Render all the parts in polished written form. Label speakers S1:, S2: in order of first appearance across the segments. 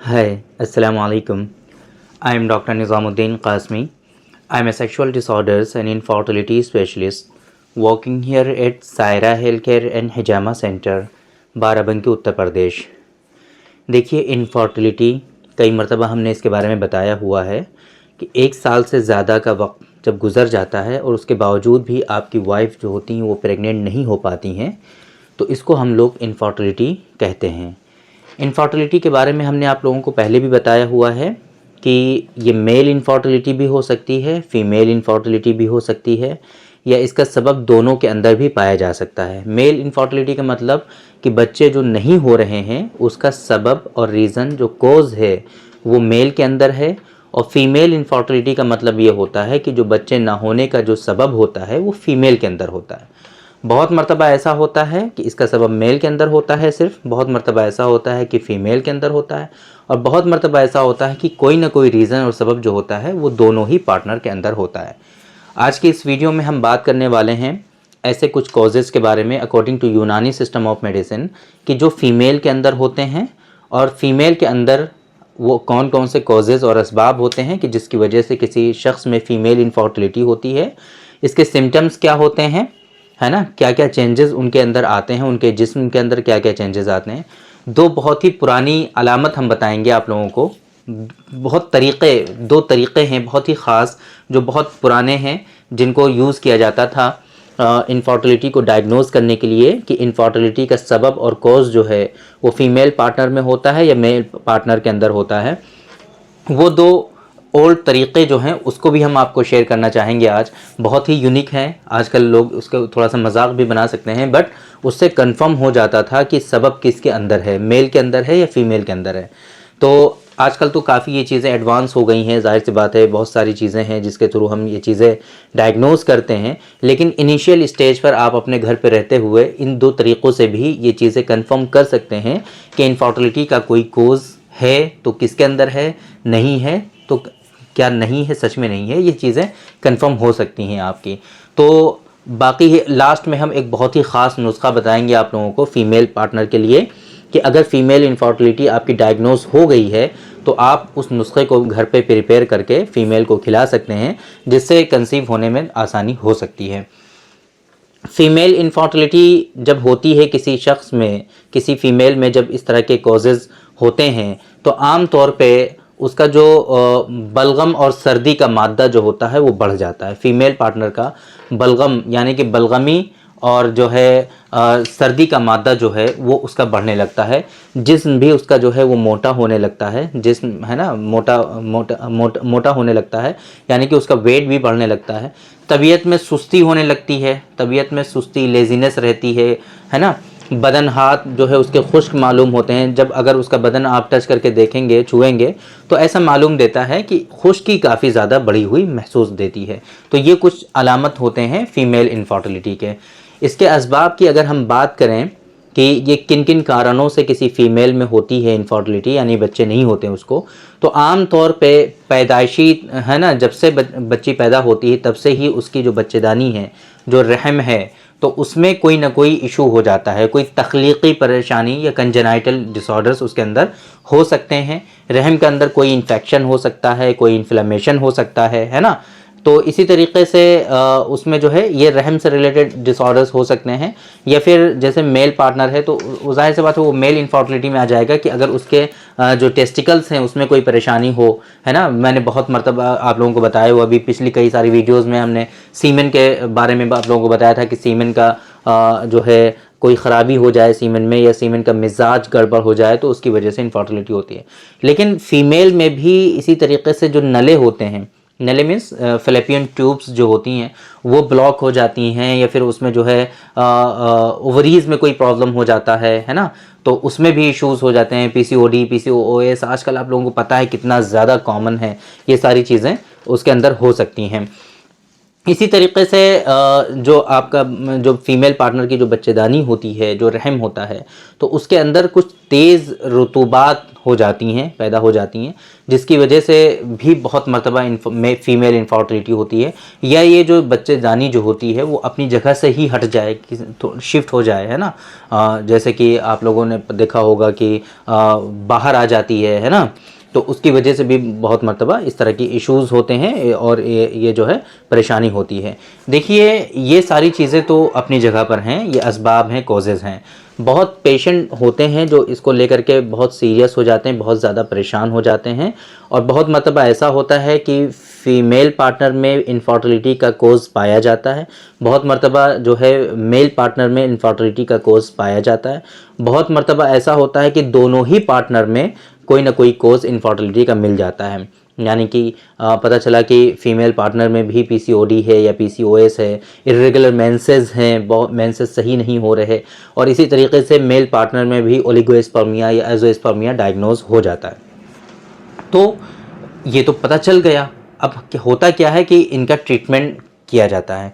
S1: Hi, Assalamu alaikum. I am Dr. Nizamuddin Qasmi. I am a sexual disorders and infertility specialist working here at Saira Healthcare and Hijama Center, Barabanki Uttar Pradesh. देखिए, infertility कई मरतबा हमने इसके बारे में बताया हुआ है कि 1 साल से ज़्यादा का वक्त जब गुज़र जाता है और उसके बावजूद भी आपकी वाइफ जो होती हैं वो प्रेग्नेंट नहीं हो पाती हैं, तो इसको हम लोग इनफर्टिलिटी कहते हैं। इनफर्टिलिटी के बारे में हमने आप लोगों को पहले भी बताया हुआ है कि ये मेल इनफर्टिलिटी भी हो सकती है, फीमेल इनफर्टिलिटी भी हो सकती है, या इसका सबब दोनों के अंदर भी पाया जा सकता है। मेल इनफर्टिलिटी का मतलब कि बच्चे जो नहीं हो रहे हैं उसका सबब और रीज़न जो कोज़ है वो मेल के अंदर है, और फीमेल इनफर्टिलिटी का मतलब ये होता है कि जो बच्चे ना होने का जो सबब होता है वो फीमेल के अंदर होता है। बहुत मर्तबा ऐसा होता है कि इसका सबब मेल के अंदर होता है, सिर्फ बहुत मर्तबा ऐसा होता है कि फ़ीमेल के अंदर होता है, और बहुत मर्तबा ऐसा होता है कि कोई ना कोई रीज़न और सबब जो होता है वो दोनों ही पार्टनर के अंदर होता है। आज की इस वीडियो में हम बात करने वाले हैं ऐसे कुछ कॉजेज़ के बारे में अकॉर्डिंग टू यूनानी सिस्टम ऑफ मेडिसिन, कि जो फ़ीमेल के अंदर होते हैं और फीमेल के अंदर वो कौन कौन से कॉजेज़ और असबाब होते हैं कि जिसकी वजह से किसी शख्स में फ़ीमेल इनफर्टिलिटी होती है, इसके सिम्टम्स क्या होते हैं, है ना, क्या क्या चेंजेस उनके अंदर आते हैं, उनके जिस्म के अंदर क्या क्या चेंजेस आते हैं। दो बहुत ही पुरानी अलामत हम बताएंगे आप लोगों को। दो तरीक़े हैं बहुत ही ख़ास जो बहुत पुराने हैं, जिनको यूज़ किया जाता था इनफर्टिलिटी को डायग्नोज़ करने के लिए कि इनफर्टिलिटी का सबब और कॉज जो है वो फीमेल पार्टनर में होता है या मेल पार्टनर के अंदर होता है। वो दो ओल्ड तरीक़े जो हैं उसको भी हम आपको शेयर करना चाहेंगे आज। बहुत ही यूनिक हैं, आजकल लोग उसका थोड़ा सा मजाक भी बना सकते हैं, बट उससे कंफर्म हो जाता था कि सबब किसके अंदर है, मेल के अंदर है या फीमेल के अंदर है। तो आजकल तो काफ़ी ये चीज़ें एडवांस हो गई हैं, जाहिर सी बात है, बहुत सारी चीज़ें हैं जिसके थ्रू हम ये चीज़ें डायग्नोज़ करते हैं, लेकिन इनिशियल स्टेज पर आप अपने घर पर रहते हुए इन दो तरीक़ों से भी ये चीज़ें कंफर्म कर सकते हैं कि इनफर्टिलिटी का कोई कोज़ है तो किसके अंदर है, नहीं है तो क्या नहीं है, सच में नहीं है, ये चीज़ें कंफर्म हो सकती हैं आपकी। तो बाकी लास्ट में हम एक बहुत ही ख़ास नुस्खा बताएंगे आप लोगों को फ़ीमेल पार्टनर के लिए कि अगर फ़ीमेल इनफर्टिलिटी आपकी डायग्नोज हो गई है तो आप उस नुस्खे को घर पे प्रिपेयर करके फ़ीमेल को खिला सकते हैं, जिससे कंसीव होने में आसानी हो सकती है। फ़ीमेल इनफर्टिलिटी जब होती है किसी शख्स में, किसी फ़ीमेल में जब इस तरह के कॉजेज़ होते हैं तो आम तौर पे उसका जो बलगम और सर्दी का मादा जो होता है वो बढ़ जाता है। फ़ीमेल पार्टनर का बलगम यानी कि बलगमी और जो है सर्दी का मादा जो है वो उसका बढ़ने लगता है। जिस्म भी उसका जो है वो मोटा होने लगता है, जिस्म है ना मोटा होने लगता है, यानी कि उसका वेट भी बढ़ने लगता है। तबीयत में सुस्ती होने लगती है, तबीयत में सुस्ती, लेज़ीनेस रहती है ना। बदन हाथ जो है उसके खुश्क मालूम होते हैं, जब अगर उसका बदन आप टच करके देखेंगे, छुएंगे तो ऐसा मालूम देता है कि खुश्की काफ़ी ज़्यादा बढ़ी हुई महसूस देती है। तो ये कुछ अलामत होते हैं फ़ीमेल इनफर्टिलिटी के। इसके असबाब की अगर हम बात करें कि ये किन किन कारणों से किसी फ़ीमेल में होती है इनफर्टिलिटी, यानी बच्चे नहीं होते उसको, तो आम तौर पे पैदाइशी है ना, जब से बच्ची पैदा होती है तब से ही उसकी जो बच्चेदानी है, जो रहम है, तो उसमें कोई ना कोई इशू हो जाता है, कोई तख्लीकी परेशानी या कंजेनाइटल डिसऑर्डर्स उसके अंदर हो सकते हैं। रहम के अंदर कोई इन्फेक्शन हो सकता है, कोई इन्फ्लेमेशन हो सकता है ना। तो इसी तरीके से उसमें जो है ये रहम से रिलेटेड डिसऑर्डर्स हो सकते हैं, या फिर जैसे मेल पार्टनर है तो ज़ाहिर सी बात है वो मेल इनफर्टिलिटी में आ जाएगा कि अगर उसके जो टेस्टिकल्स हैं उसमें कोई परेशानी हो, है ना। मैंने बहुत मरतबा आप लोगों को बताया हुआ, अभी पिछली कई सारी वीडियोज़ में हमने सीमेन के बारे में आप लोगों को बताया था कि सीमेन का जो है कोई ख़राबी हो जाए सीमेन में, या सीमेन का मिजाज गड़बड़ हो जाए तो उसकी वजह से इनफर्टिलिटी होती है। लेकिन फ़ीमेल में भी इसी तरीके से जो नले होते हैं, नले मीन्स फ़ैलोपियन ट्यूब्स जो होती हैं वो ब्लॉक हो जाती हैं, या फिर उसमें जो है ओवरीज़ में कोई प्रॉब्लम हो जाता है ना, तो उसमें भी इश्यूज़ हो जाते हैं। पीसीओडी, पीसीओएस आजकल आप लोगों को पता है कितना ज़्यादा कॉमन है, ये सारी चीज़ें उसके अंदर हो सकती हैं। इसी तरीके से जो आपका जो फीमेल पार्टनर की जो बच्चेदानी होती है, जो रहम होता है, तो उसके अंदर कुछ तेज़ रुतूबात हो जाती हैं, पैदा हो जाती हैं, जिसकी वजह से भी बहुत मरतबा फीमेल इनफर्टिलिटी होती है, या ये जो बच्चेदानी जो होती है वो अपनी जगह से ही हट जाए, तो शिफ्ट हो जाए, है ना। जैसे कि आप लोगों ने देखा होगा कि बाहर आ जाती है ना, तो उसकी वजह से भी बहुत मरतबा इस तरह की इश्यूज़ होते हैं और ये जो है परेशानी होती है। देखिए, ये सारी चीज़ें तो अपनी जगह पर हैं, ये असबाब हैं, कॉजेज़ हैं। बहुत पेशेंट होते हैं जो इसको लेकर के बहुत सीरियस हो जाते हैं, बहुत ज़्यादा परेशान हो जाते हैं, और बहुत मरतबा ऐसा होता है कि फ़ीमेल पार्टनर में इनफर्टिलिटी का कोज़ पाया जाता है, बहुत मरतबा जो है मेल पार्टनर में इनफर्टिलिटी का कोज़ पाया जाता है, बहुत मरतबा ऐसा होता है कि दोनों ही पार्टनर में कोई ना कोई कोज़ इनफर्टिलिटी का मिल जाता है। यानी कि पता चला कि फ़ीमेल पार्टनर में भी पीसीओडी है या पीसीओएस है, इर्रेगुलर मेंसेस हैं, बहुत मेंसेस सही नहीं हो रहे, और इसी तरीके से मेल पार्टनर में भी ओलिगोस्पर्मिया या एज़ोस्पर्मिया डायग्नोज हो जाता है। तो ये तो पता चल गया। अब होता क्या है कि इनका ट्रीटमेंट किया जाता है।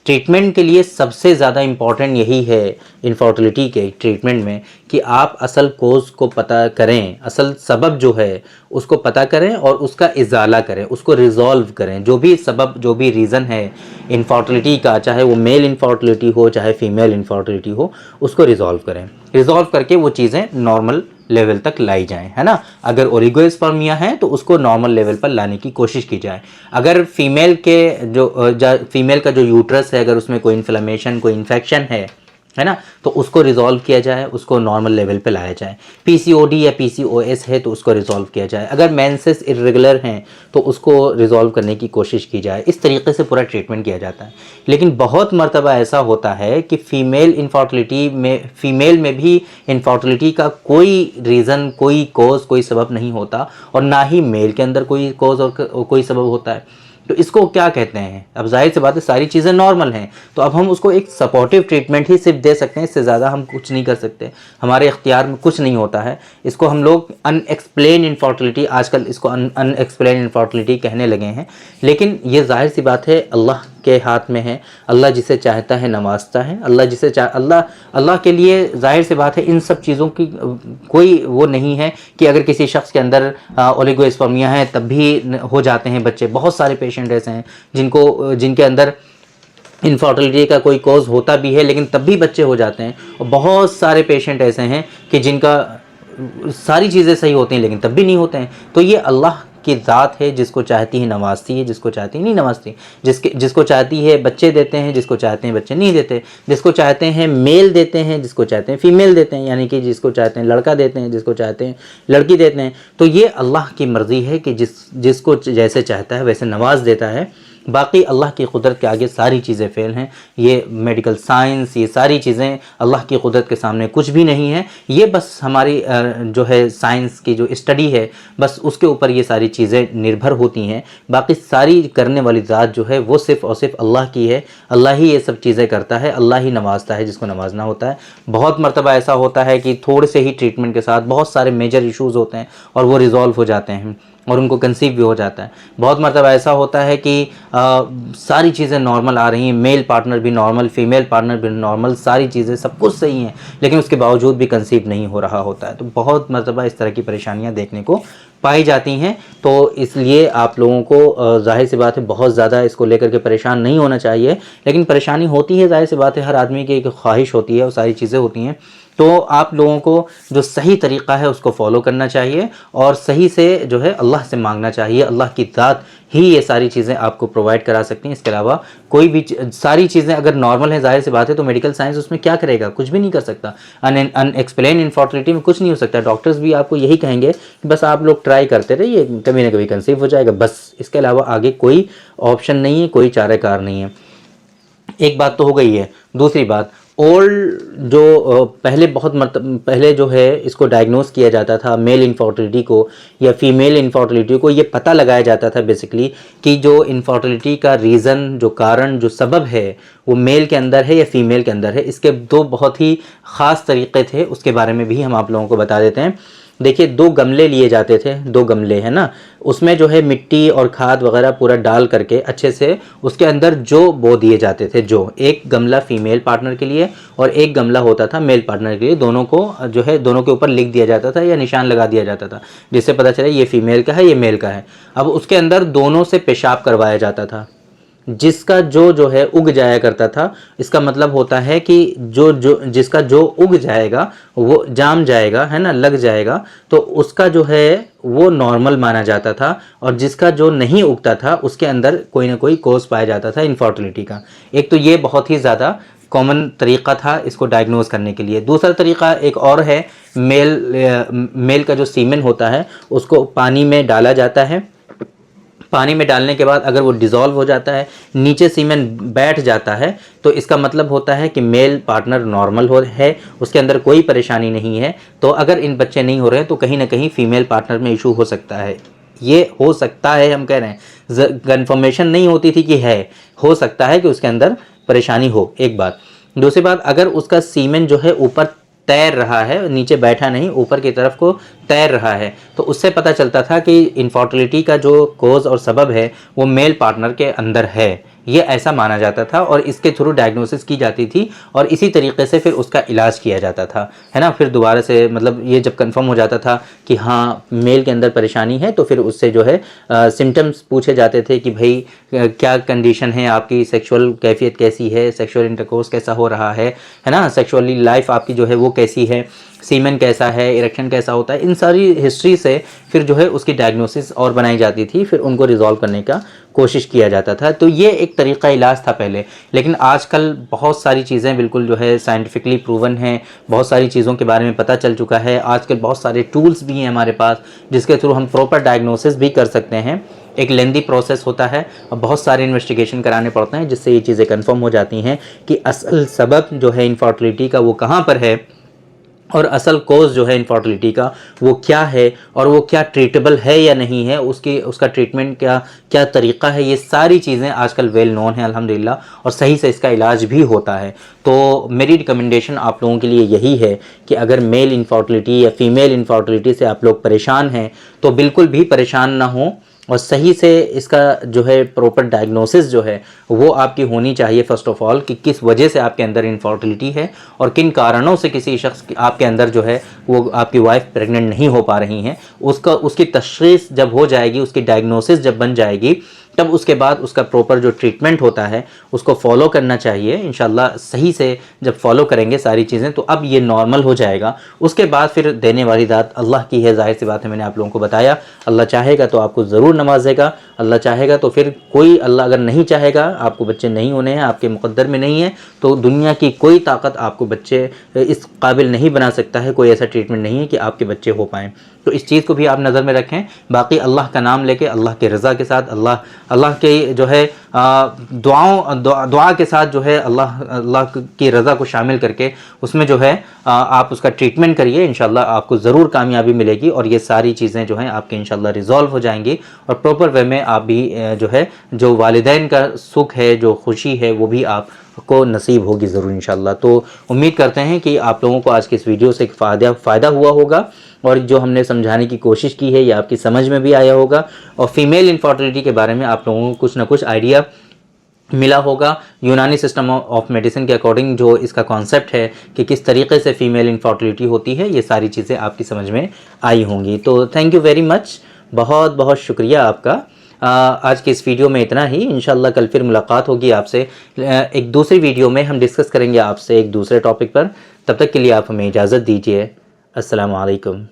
S1: ट्रीटमेंट के लिए सबसे ज़्यादा इम्पॉर्टेंट यही है इनफर्टिलिटी के ट्रीटमेंट में कि आप असल कोज़ को पता करें, असल सबब जो है उसको पता करें और उसका इजाला करें, उसको रिज़ॉल्व करें। जो भी सबब, जो भी रीज़न है इनफर्टिलिटी का, चाहे वो मेल इनफर्टिलिटी हो चाहे फीमेल इनफर्टिलिटी हो, उसको रिज़ॉल्व करें। रिज़ॉल्व करके वो चीज़ें नॉर्मल लेवल तक लाई जाएं, है ना। अगर ओलिगोस्पर्मिया है तो उसको नॉर्मल लेवल पर लाने की कोशिश की जाए। अगर फीमेल का जो यूट्रस है, अगर उसमें कोई इन्फ्लेमेशन, कोई इन्फेक्शन है ना, तो उसको रिजॉल्व किया जाए, उसको नॉर्मल लेवल पे लाया जाए। पीसीओडी या पीसीओएस है तो उसको रिजॉल्व किया जाए। अगर मेंसेस इर्रेगुलर हैं तो उसको रिजॉल्व करने की कोशिश की जाए। इस तरीके से पूरा ट्रीटमेंट किया जाता है। लेकिन बहुत मरतबा ऐसा होता है कि फ़ीमेल में भी इनफर्टिलिटी का कोई रीज़न, कोई कॉज, कोई सबब नहीं होता, और ना ही मेल के अंदर कोई कॉज और कोई सबब होता है। तो इसको क्या कहते हैं? अब जाहिर सी बात है, सारी चीज़ें नॉर्मल हैं, तो अब हम उसको एक सपोर्टिव ट्रीटमेंट ही सिर्फ दे सकते हैं, इससे ज़्यादा हम कुछ नहीं कर सकते, हमारे इख्तियार में कुछ नहीं होता है। इसको हम लोग अनएक्सप्लेन इनफर्टिलिटी, आजकल इसको अनएक्सप्लेन इनफर्टिलिटी कहने लगे हैं, लेकिन ये जाहिर सी बात है अल्लाह के हाथ में है। अल्लाह जिसे चाहता है नवाजता है। अल्लाह के लिए जाहिर सी बात है इन सब चीज़ों की कोई वो नहीं है कि अगर किसी शख्स के अंदर ओलिगोस्पर्मिया है तब भी हो जाते हैं बच्चे। बहुत सारे पेशेंट ऐसे हैं जिनके अंदर इनफर्टिलिटी का कोई कॉज होता भी है लेकिन तब भी बच्चे हो जाते हैं, और बहुत सारे पेशेंट ऐसे हैं कि जिनका सारी चीज़ें सही होती हैं लेकिन तब भी नहीं होते हैं। तो ये अल्लाह की ज़ात है, जिसको चाहती है नवाजती है, जिसको चाहती है नहीं नवाजती। जिसको चाहती है बच्चे देते हैं, जिसको चाहते हैं बच्चे नहीं देते। जिसको चाहते हैं मेल देते हैं, जिसको चाहते हैं फीमेल देते हैं, यानी कि जिसको चाहते हैं लड़का देते हैं, जिसको चाहते हैं लड़की देते हैं। तो ये अल्लाह की मर्ज़ी है कि जिसको जैसे चाहता है वैसे नवाज देता है। बाकी अल्लाह की कुदरत के आगे सारी चीज़ें फ़ेल हैं। ये मेडिकल साइंस, ये सारी चीज़ें अल्लाह की कुदरत के सामने कुछ भी नहीं है। ये बस हमारी जो है साइंस की जो स्टडी है, बस उसके ऊपर ये सारी चीज़ें निर्भर होती हैं। बाकी सारी करने वाली ज़ात जो है वो सिर्फ़ और सिर्फ अल्लाह की है। अल्लाह ही ये सब चीज़ें करता है, अल्लाह ही नवाजता है जिसको नवाजना होता है। बहुत मरतबा ऐसा होता है कि थोड़े से ही ट्रीटमेंट के साथ बहुत सारे मेजर इश्यूज़ होते हैं और वो रिज़ॉल्व हो जाते हैं और उनको कंसीव भी हो जाता है। बहुत मरतबा ऐसा होता है कि सारी चीज़ें नॉर्मल आ रही हैं, मेल पार्टनर भी नॉर्मल, फीमेल पार्टनर भी नॉर्मल, सारी चीज़ें सब कुछ सही हैं, लेकिन उसके बावजूद भी कंसीव नहीं हो रहा होता है। तो बहुत मरतबा इस तरह की परेशानियां देखने को पाई जाती हैं। तो इसलिए आप लोगों को जाहिर सी बात है बहुत ज़्यादा इसको लेकर के परेशान नहीं होना चाहिए, लेकिन परेशानी होती है, जाहिर सी बात है हर आदमी की एक ख्वाहिश होती है, वो सारी चीज़ें होती हैं। तो आप लोगों को जो सही तरीक़ा है उसको फॉलो करना चाहिए और सही से जो है अल्लाह से मांगना चाहिए। अल्लाह की ज़ात ही ये सारी चीज़ें आपको प्रोवाइड करा सकती हैं। इसके अलावा कोई भी सारी चीज़ें अगर नॉर्मल है, जाहिर सी बात है, तो मेडिकल साइंस उसमें क्या करेगा? कुछ भी नहीं कर सकता। अनएक्सप्लेन इनफर्टिलिटी में कुछ नहीं हो सकता। डॉक्टर्स भी आपको यही कहेंगे कि बस आप लोग ट्राई करते रहिए, कभी ना कभी कंसीव हो जाएगा, बस। इसके अलावा आगे कोई ऑप्शन नहीं है, कोई चाराकार नहीं है। एक बात तो हो गई है। दूसरी बात, ओल्ड जो पहले जो है इसको डायग्नोस किया जाता था मेल इनफर्टिलिटी को या फीमेल इनफर्टिलिटी को, ये पता लगाया जाता था बेसिकली कि जो इनफर्टिलिटी का रीज़न, जो कारण, जो सबब है वो मेल के अंदर है या फीमेल के अंदर है। इसके दो बहुत ही ख़ास तरीक़े थे, उसके बारे में भी हम आप लोगों को बता देते हैं। देखिए, 2 गमले लिए जाते थे, 2 गमले है ना, उसमें जो है मिट्टी और खाद वगैरह पूरा डाल करके अच्छे से उसके अंदर जो बो दिए जाते थे, जो एक गमला फीमेल पार्टनर के लिए और एक गमला होता था मेल पार्टनर के लिए, दोनों को जो है दोनों के ऊपर लिख दिया जाता था या निशान लगा दिया जाता था, जिससे पता चले ये फीमेल का है ये मेल का है। अब उसके अंदर दोनों से पेशाब करवाया जाता था, जिसका जो है उग जाया करता था। इसका मतलब होता है कि जिसका जो उग जाएगा वो जाम जाएगा, है ना, लग जाएगा, तो उसका जो है वो नॉर्मल माना जाता था, और जिसका जो नहीं उगता था उसके अंदर कोई ना कोई कोज पाया जाता था इनफर्टिलिटी का। एक तो ये बहुत ही ज़्यादा कॉमन तरीक़ा था इसको डायग्नोज करने के लिए। दूसरा तरीक़ा एक और है, मेल का जो सीमेन होता है उसको पानी में डाला जाता है। पानी में डालने के बाद अगर वो डिज़ोल्व हो जाता है, नीचे सीमेन बैठ जाता है, तो इसका मतलब होता है कि मेल पार्टनर नॉर्मल है, उसके अंदर कोई परेशानी नहीं है। तो अगर इन बच्चे नहीं हो रहे हैं तो कहीं ना कहीं फीमेल पार्टनर में इशू हो सकता है। ये हो सकता है, हम कह रहे हैं, कंफर्मेशन नहीं होती थी कि है, हो सकता है कि उसके अंदर परेशानी हो, एक बात। दूसरी बात, अगर उसका सीमेन जो है ऊपर तैर रहा है, नीचे बैठा नहीं, ऊपर की तरफ को तैर रहा है, तो उससे पता चलता था कि इनफर्टिलिटी का जो कोज और सबब है वो मेल पार्टनर के अंदर है, ये ऐसा माना जाता था और इसके थ्रू डायग्नोसिस की जाती थी और इसी तरीके से फिर उसका इलाज किया जाता था, है ना। फिर दोबारा से मतलब ये जब कंफर्म हो जाता था कि हाँ मेल के अंदर परेशानी है, तो फिर उससे जो है सिम्टम्स पूछे जाते थे कि भाई क्या कंडीशन है आपकी, सेक्सुअल कैफियत कैसी है, सेक्सुअल इंटरकोर्स कैसा हो रहा है ना, सेक्सुअली लाइफ आपकी जो है वो कैसी है, सीमेन कैसा है, इरेक्शन कैसा होता है, इन सारी हिस्ट्री से फिर जो है उसकी डायग्नोसिस और बनाई जाती थी, फिर उनको रिजॉल्व करने का कोशिश किया जाता था। तो ये एक तरीका इलाज था पहले, लेकिन आजकल बहुत सारी चीज़ें बिल्कुल जो है साइंटिफिकली प्रूवन हैं, बहुत सारी चीज़ों के बारे में पता चल चुका है। आजकल बहुत सारे टूल्स भी हैं हमारे पास जिसके थ्रू हम प्रॉपर डायग्नोसिस भी कर सकते हैं। एक लेंदी प्रोसेस होता है और बहुत सारे इन्वेस्टिगेशन कराने पड़ते हैं, जिससे ये चीज़ें कंफर्म हो जाती हैं कि असल सबब जो है इनफर्टिलिटी का वो कहाँ पर है और असल कोज जो है इनफर्टिलिटी का वो क्या है और वो क्या ट्रीटेबल है या नहीं है, उसका ट्रीटमेंट क्या तरीक़ा है। ये सारी चीज़ें आजकल वेल नोन है अल्हम्दुलिल्लाह, और सही से इसका इलाज भी होता है। तो मेरी रिकमेंडेशन आप लोगों के लिए यही है कि अगर मेल इनफर्टिलिटी या फीमेल इनफर्टिलिटी से आप लोग परेशान हैं तो बिल्कुल भी परेशान ना हो, और सही से इसका जो है प्रॉपर डायग्नोसिस जो है वो आपकी होनी चाहिए फ़र्स्ट ऑफ़ ऑल, कि किस वजह से आपके अंदर इनफर्टिलिटी है और किन कारणों से किसी शख्स आपके अंदर जो है वो आपकी वाइफ प्रेग्नेंट नहीं हो पा रही हैं। उसकी तशख़ीस जब हो जाएगी, उसकी डायग्नोसिस जब बन जाएगी, तब उसके बाद उसका प्रॉपर जो ट्रीटमेंट होता है उसको फॉलो करना चाहिए। इंशाल्लाह सही से जब फॉलो करेंगे सारी चीज़ें तो अब ये नॉर्मल हो जाएगा। उसके बाद फिर देने वाली दात अल्लाह की है, ज़ाहिर सी बात है, मैंने आप लोगों को बताया। अल्लाह चाहेगा तो आपको ज़रूर नवाजेगा, अल्लाह चाहेगा तो फिर कोई, अल्लाह अगर नहीं चाहेगा आपको बच्चे नहीं होने हैं, आपके मुक़द्दर में नहीं है, तो दुनिया की कोई ताकत आपको बच्चे इस काबिल नहीं बना सकता है, कोई ऐसा ट्रीटमेंट नहीं है कि आपके बच्चे हो पाएँ। तो इस चीज़ को भी आप नज़र में रखें। बाकी अल्लाह का नाम लेके, अल्लाह के रज़ा के साथ, अल्लाह के जो है दुआ के साथ जो है अल्लाह की रज़ा को शामिल करके उसमें जो है आप उसका ट्रीटमेंट करिए। इंशाल्लाह आपको ज़रूर कामयाबी मिलेगी और ये सारी चीज़ें जो हैं आपके इंशाल्लाह रिज़ॉल्व हो जाएंगी और प्रॉपर वे में आप भी जो है जो वालिदैन का सुख है, जो खुशी है, वो भी आपको नसीब होगी ज़रूर इंशाल्लाह। तो उम्मीद करते हैं कि आप लोगों को आज की इस वीडियो से एक फ़ायदा हुआ होगा और जो हमने समझाने की कोशिश की है ये आपकी समझ में भी आया होगा और फीमेल इनफर्टिलिटी के बारे में आप लोगों को कुछ ना कुछ आइडिया मिला होगा। यूनानी सिस्टम ऑफ मेडिसिन के अकॉर्डिंग जो इसका कॉन्सेप्ट है कि किस तरीके से फ़ीमेल इनफर्टिलिटी होती है, ये सारी चीज़ें आपकी समझ में आई होंगी। तो थैंक यू वेरी मच, बहुत बहुत शुक्रिया आपका। आज के इस वीडियो में इतना ही। इंशाल्लाह कल फिर मुलाकात होगी आपसे एक दूसरी वीडियो में। हम डिस्कस करेंगे आपसे एक दूसरे टॉपिक पर। तब तक के लिए आप हमें इजाज़त दीजिए। अस्सलामु अलैकुम।